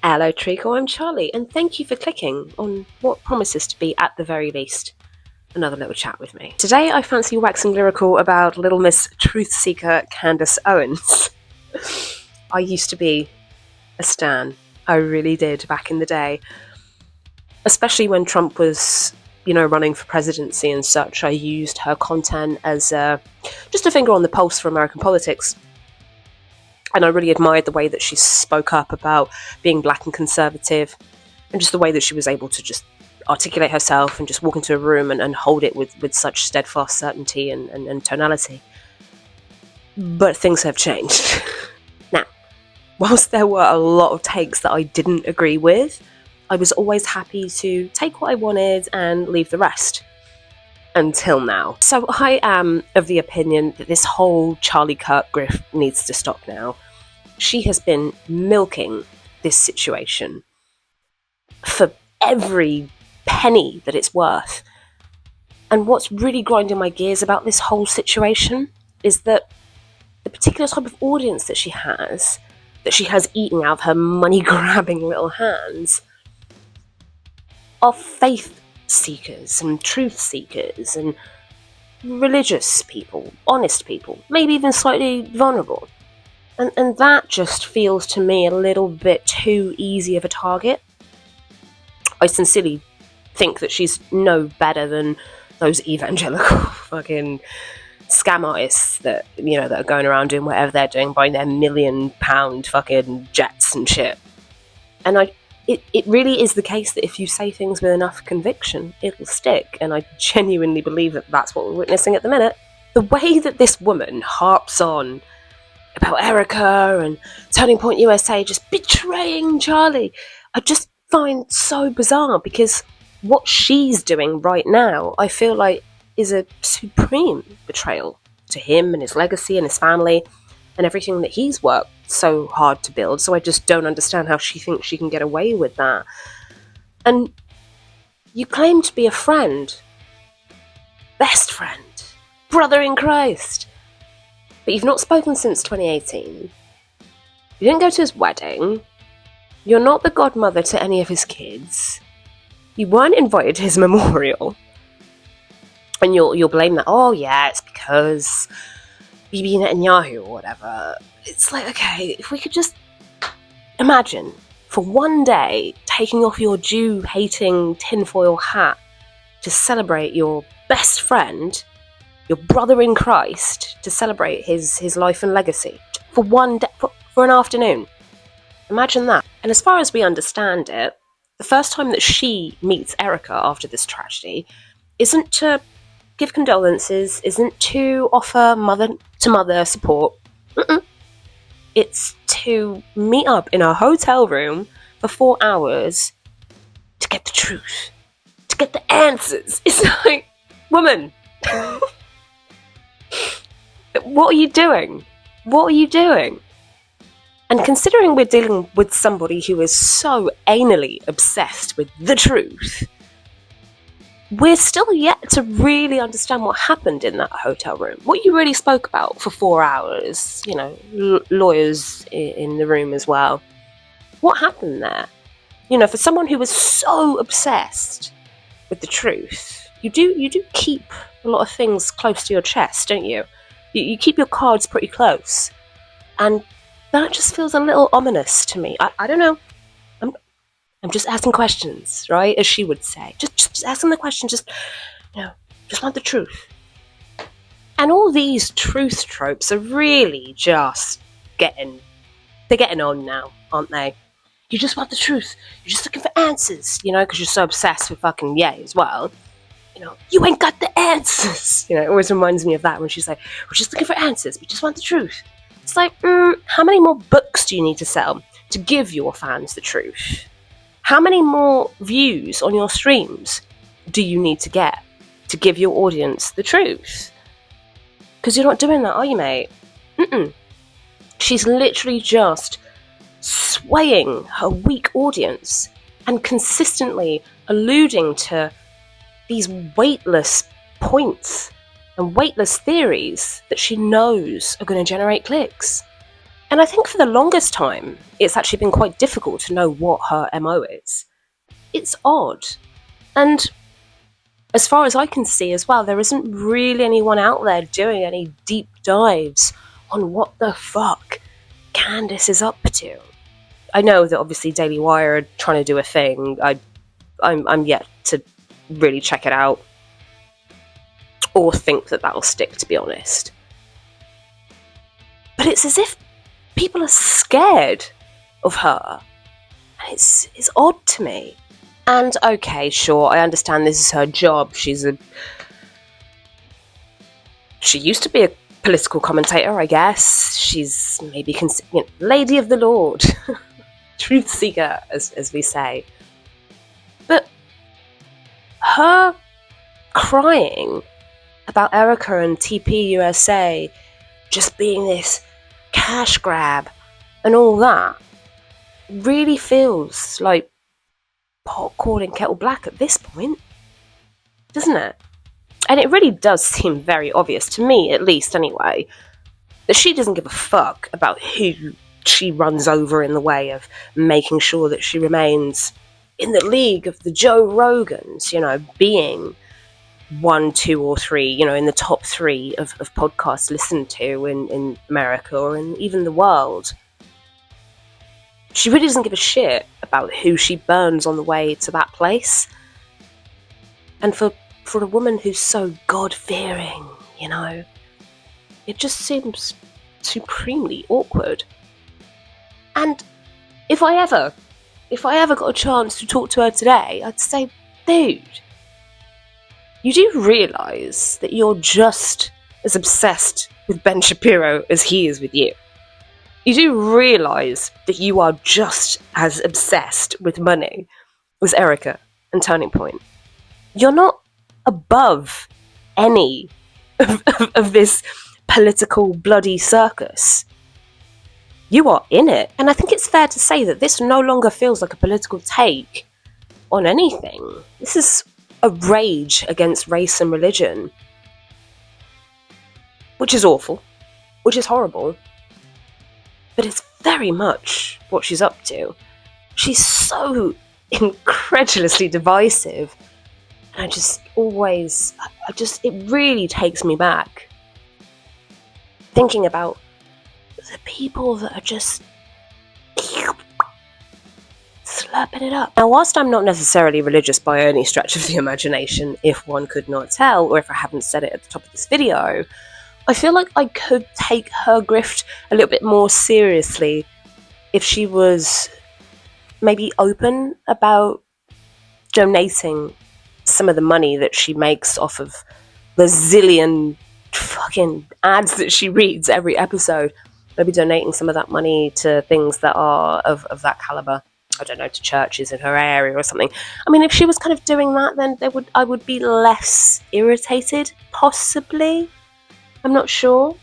Hello Treacle, I'm Charlie, and thank you for clicking on what promises to be, at the very least, another little chat with me. Today I fancy waxing lyrical about little Miss Truth Seeker Candace Owens. I used to be a stan. I really did back in the day. Especially when Trump was, running for presidency and such. I used her content as just a finger on the pulse for American politics. And I really admired the way that she spoke up about being black and conservative, and just the way that she was able to just articulate herself and just walk into a room and hold it with such steadfast certainty and tonality. But things have changed. Now, whilst there were a lot of takes that I didn't agree with, I was always happy to take what I wanted and leave the rest. Until now. So I am of the opinion that this whole Charlie Kirk grift needs to stop now. She has been milking this situation for every penny that it's worth. And what's really grinding my gears about this whole situation is that the particular type of audience that she has eating out of her money-grabbing little hands, are faith seekers and truth seekers and religious people, honest people, maybe even slightly vulnerable. And that just feels to me a little bit too easy of a target. I sincerely think that she's no better than those evangelical fucking scam artists that, that are going around doing whatever they're doing, buying their £1 million fucking jets and shit. And It really is the case that if you say things with enough conviction, it'll stick. And I genuinely believe that that's what we're witnessing at the minute. The way that this woman harps on about Erica and Turning Point USA just betraying Charlie, I just find so bizarre, because what she's doing right now, I feel like, is a supreme betrayal to him and his legacy and his family and everything that he's worked so hard to build. So I just don't understand how she thinks she can get away with that. And you claim to be a friend, best friend, brother in Christ, but you've not spoken since 2018. You didn't go to his wedding. You're not the godmother to any of his kids. You weren't invited to his memorial. And you'll blame that, oh yeah, it's because Bibi Netanyahu or whatever. It's like, okay, if we could just imagine for one day taking off your Jew-hating tinfoil hat to celebrate your best friend, your brother in Christ, to celebrate his life and legacy for one day, for an afternoon. Imagine that. And as far as we understand it, the first time that she meets Erica after this tragedy isn't to give condolences, isn't to offer mother-to-mother support. It's to meet up in a hotel room for 4 hours to get the truth, to get the answers. It's like, woman, what are you doing? What are you doing? And considering we're dealing with somebody who is so anally obsessed with the truth, we're still yet to really understand what happened in that hotel room. What you really spoke about for 4 hours, lawyers in the room as well. What happened there? For someone who was so obsessed with the truth, you do keep a lot of things close to your chest, don't you? You keep your cards pretty close. And that just feels a little ominous to me. I don't know. I'm just asking questions, right? As she would say. Just asking the question, just want the truth. And all these truth tropes are really just getting on now, aren't they? You just want the truth. You're just looking for answers, because you're so obsessed with fucking Ye as well. You ain't got the answers. It always reminds me of that when she's like, we're just looking for answers. We just want the truth. It's like, how many more books do you need to sell to give your fans the truth? How many more views on your streams do you need to get to give your audience the truth? Because you're not doing that, are you, mate? She's literally just swaying her weak audience and consistently alluding to these weightless points and weightless theories that she knows are going to generate clicks. And I think for the longest time, it's actually been quite difficult to know what her MO is. It's odd. And as far as I can see as well, there isn't really anyone out there doing any deep dives on what the fuck Candace is up to. I know that obviously Daily Wire are trying to do a thing. I'm yet to really check it out or think that that'll stick, to be honest. But it's as if people are scared of her. And it's odd to me. And okay, sure, I understand this is her job. She used to be a political commentator, I guess. She's maybe Lady of the Lord. Truth seeker, as we say. But her crying about Erica and TP USA just being this cash grab and all that really feels like pot calling kettle black at this point, doesn't it? And it really does seem very obvious, to me at least anyway, that she doesn't give a fuck about who she runs over in the way of making sure that she remains in the league of the Joe Rogans, being 1, 2, or 3, in the top 3 of podcasts listened to in America or in even the world. She really doesn't give a shit about who she burns on the way to that place. And for a woman who's so God-fearing, it just seems supremely awkward. And if I ever got a chance to talk to her today, I'd say, dude, you do realise that you're just as obsessed with Ben Shapiro as he is with you. You do realise that you are just as obsessed with money as Erica and Turning Point. You're not above any of this political bloody circus. You are in it. And I think it's fair to say that this no longer feels like a political take on anything. This is a rage against race and religion, which is awful, which is horrible. But it's very much what she's up to. She's so incredulously divisive. And it really takes me back. Thinking about the people that are just slurping it up. Now, whilst I'm not necessarily religious by any stretch of the imagination, if one could not tell, or if I haven't said it at the top of this video, I feel like I could take her grift a little bit more seriously if she was maybe open about donating some of the money that she makes off of the zillion fucking ads that she reads every episode. Maybe donating some of that money to things that are of that caliber. I don't know, to churches in her area or something. I mean, if she was kind of doing that, then I would be less irritated, possibly. I'm not sure.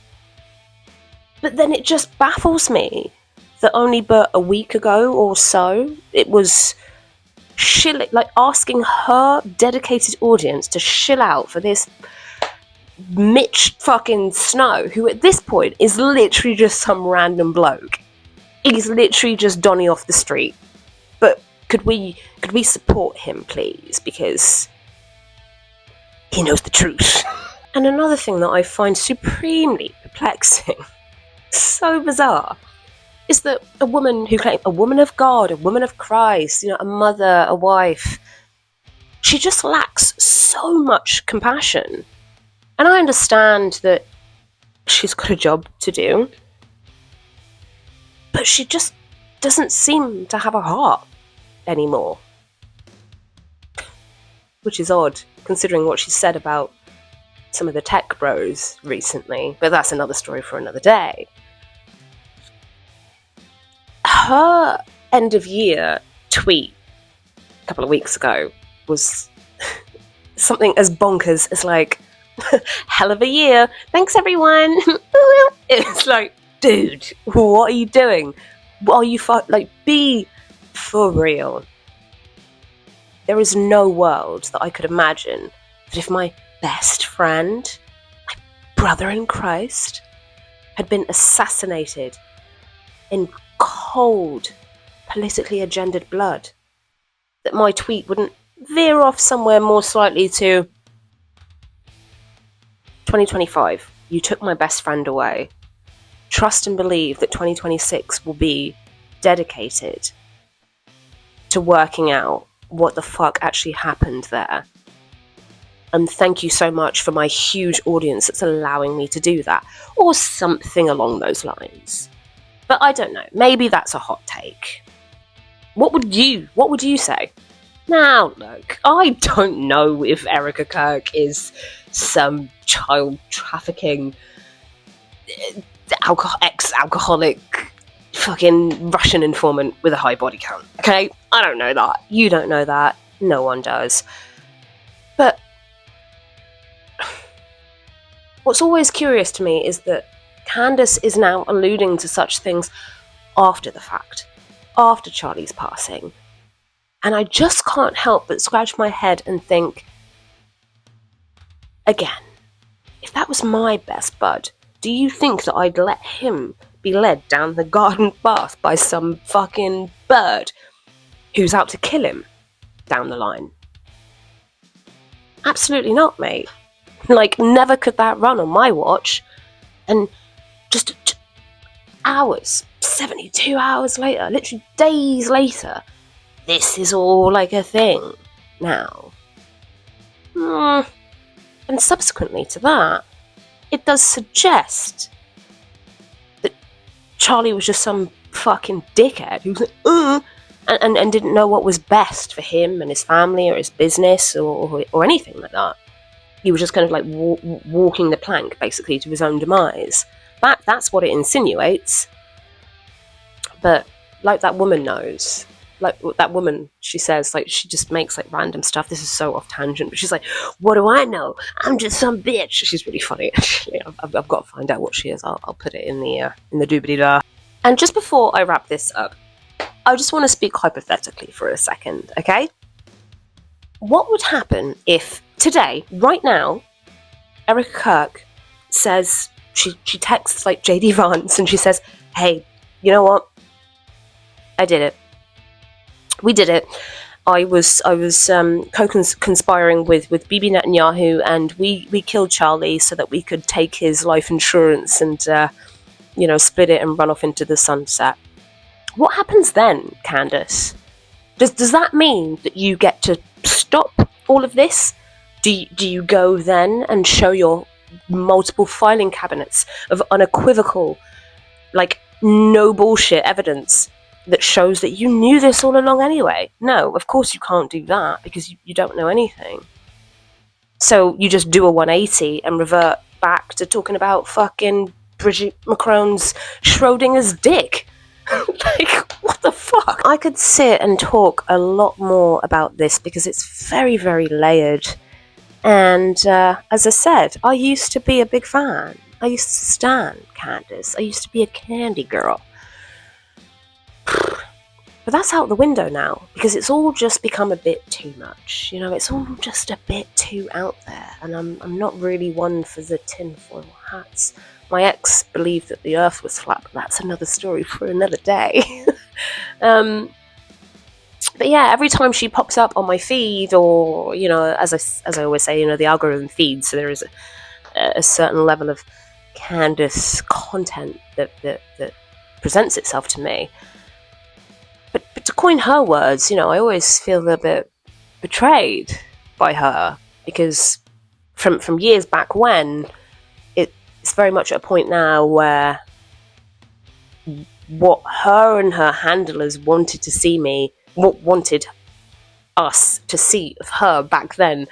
But then it just baffles me that only but a week ago or so, it was asking her dedicated audience to chill out for this Mitch fucking Snow, who at this point is literally just some random bloke. He's literally just Donny off the street. But could we support him, please? Because he knows the truth. And another thing that I find supremely perplexing, so bizarre, is that a woman who claims a woman of God, a woman of Christ, a mother, a wife, she just lacks so much compassion. And I understand that she's got a job to do, but she just doesn't seem to have a heart anymore. Which is odd, considering what she said about some of the tech bros recently, but that's another story for another day. Her end of year tweet a couple of weeks ago was something as bonkers as like, hell of a year, thanks everyone. It's like, dude, what are you doing? What are you be for real. There is no world that I could imagine that if my best friend, my brother in Christ, had been assassinated in cold, politically agendered blood, that my tweet wouldn't veer off somewhere more slightly to 2025. You took my best friend away. Trust and believe that 2026 will be dedicated to working out what the fuck actually happened there. And thank you so much for my huge audience that's allowing me to do that. Or something along those lines. But I don't know. Maybe that's a hot take. What would you say? Now, look, I don't know if Erica Kirk is some child trafficking, ex-alcoholic, fucking Russian informant with a high body count, okay? I don't know that. You don't know that. No one does. But what's always curious to me is that Candace is now alluding to such things after the fact, after Charlie's passing. And I just can't help but scratch my head and think, again, if that was my best bud, do you think that I'd let him be led down the garden path by some fucking bird who's out to kill him down the line? Absolutely not, mate. Like, never could that run on my watch. And just hours, 72 hours later, literally days later, this is all like a thing now. And subsequently to that, it does suggest that Charlie was just some fucking dickhead who was like, and didn't know what was best for him and his family or his business or anything like that. He was just kind of like walking the plank, basically, to his own demise. That's what it insinuates. But like that woman knows, like that woman, she says, like, she just makes like random stuff. This is so off tangent, but she's like, what do I know? I'm just some bitch. She's really funny, actually. I've got to find out what she is. I'll put it in the doobity-da. And just before I wrap this up, I just want to speak hypothetically for a second, okay? What would happen if today, right now, Erica Kirk says, she texts like JD Vance and she says, hey, you know what? I did it. We did it. I was co-conspiring with Bibi Netanyahu, and we killed Charlie so that we could take his life insurance and split it and run off into the sunset. What happens then, Candace? Does that mean that you get to stop all of this? Do you go then and show your multiple filing cabinets of unequivocal, like, no bullshit evidence that shows that you knew this all along anyway? No, of course you can't do that, because you don't know anything. So you just do a 180 and revert back to talking about fucking Brigitte Macron's Schrodinger's dick. Like, what the fuck? I could sit and talk a lot more about this because it's very, very layered. And as I said, I used to be a big fan. I used to stan Candace. I used to be a candy girl. But that's out the window now, because it's all just become a bit too much. It's all just a bit too out there, and I'm not really one for the tinfoil hats. My ex believed that the earth was flat, but that's another story for another day. But yeah, every time she pops up on my feed, or, as I always say, the algorithm feeds, so there is a certain level of Candace content that presents itself to me. But to coin her words, I always feel a bit betrayed by her, because from years back when, it's very much at a point now where what her and her handlers wanted us to see of her back then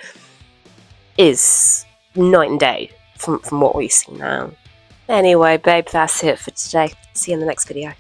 is night and day from what we see now. Anyway, babe, that's it for today. See you in the next video.